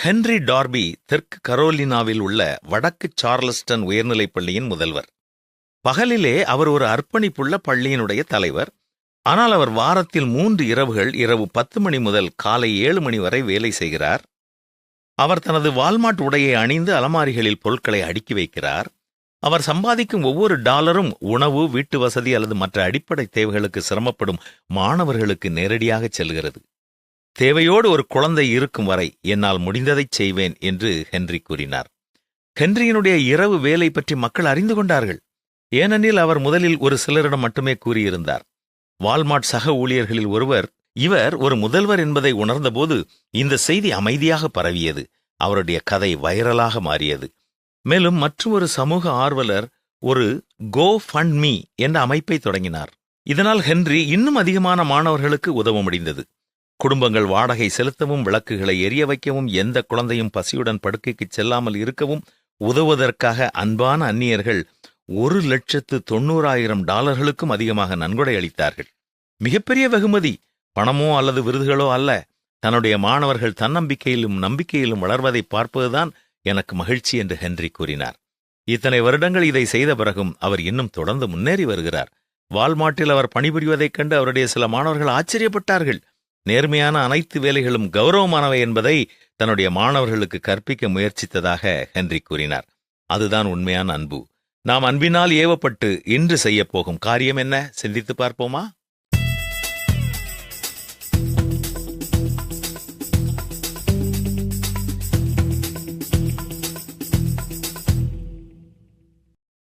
Henry derby தெற்கு கரோலினாவில் உள்ள வடக்கு சார்லஸ்டன் உயர்நிலைப் பள்ளியின் முதல்வர். பகலிலே அவர் ஒரு அர்ப்பணிப்புள்ள பள்ளியினுடைய தலைவர். ஆனால் அவர் வாரத்தில் 3 இரவுகள் இரவு 10 மணி முதல் காலை 7 மணி வரை வேலை செய்கிறார். அவர் தனது வால்மார்ட் உடையை அணிந்து அலமாரிகளில் பொருட்களை அடுக்கி வைக்கிறார். அவர் சம்பாதிக்கும் ஒவ்வொரு டாலரும் உணவு, வீட்டு வசதி அல்லது மற்ற அடிப்படை தேவைகளுக்கு சிரமப்படும் மாணவர்களுக்கு நேரடியாக செல்கிறது. தேவையோடு ஒரு குழந்தை இருக்கும் வரை என்னால் முடிந்ததைச் செய்வேன் என்று ஹென்றி கூறினார். ஹென்ரியினுடைய இரவு வேலை பற்றி மக்கள் அறிந்து கொண்டார்கள். ஏனெனில் அவர் முதலில் ஒரு சிலரிடம் மட்டுமே கூறியிருந்தார். வால்மார்ட் சக ஊழியர்களில் ஒருவர், இவர் ஒரு முதல்வர் என்பதை உணர்ந்தபோது இந்த செய்தி அமைதியாக பரவியது. அவருடைய கதை வைரலாக மாறியது. மேலும் மற்றொரு சமூக ஆர்வலர் ஒரு கோ ஃபண்ட் மீ என்ற அமைப்பை தொடங்கினார். இதனால் ஹென்றி இன்னும் அதிகமான மாணவர்களுக்கு உதவ முடிந்தது. குடும்பங்கள் வாடகை செலுத்தவும், விளக்குகளை எரிய வைக்கவும், எந்த குழந்தையும் பசியுடன் படுக்கைக்கு செல்லாமல் இருக்கவும் உதவுவதற்காக அன்பான அந்நியர்கள் $1,90,000 அதிகமாக நன்கொடை அளித்தார்கள். மிகப்பெரிய வெகுமதி பணமோ அல்லது விருதுகளோ அல்ல. தன்னுடைய மாணவர்கள் தன்னம்பிக்கையிலும் நம்பிக்கையிலும் வளர்வதை பார்ப்பதுதான் எனக்கு மகிழ்ச்சி என்று ஹென்றி கூறினார். இத்தனை வருடங்கள் இதை செய்த பிறகும் அவர் இன்னும் தொடர்ந்து முன்னேறி வருகிறார். வால்மார்ட்டில் அவர் பணிபுரிவதைக் கண்டு அவருடைய சில மாணவர்கள் ஆச்சரியப்பட்டார்கள். நேர்மையான அனைத்து வேலைகளும் கௌரவமானவை என்பதை தன்னுடைய மாணவர்களுக்கு கற்பிக்க முயற்சித்ததாக ஹென்றி கூறினார். அதுதான் உண்மையான அன்பு. நாம் அன்பினால் ஏவப்பட்டு இன்று செய்யப்போகும் காரியம் என்ன? சிந்தித்து பார்ப்போமா?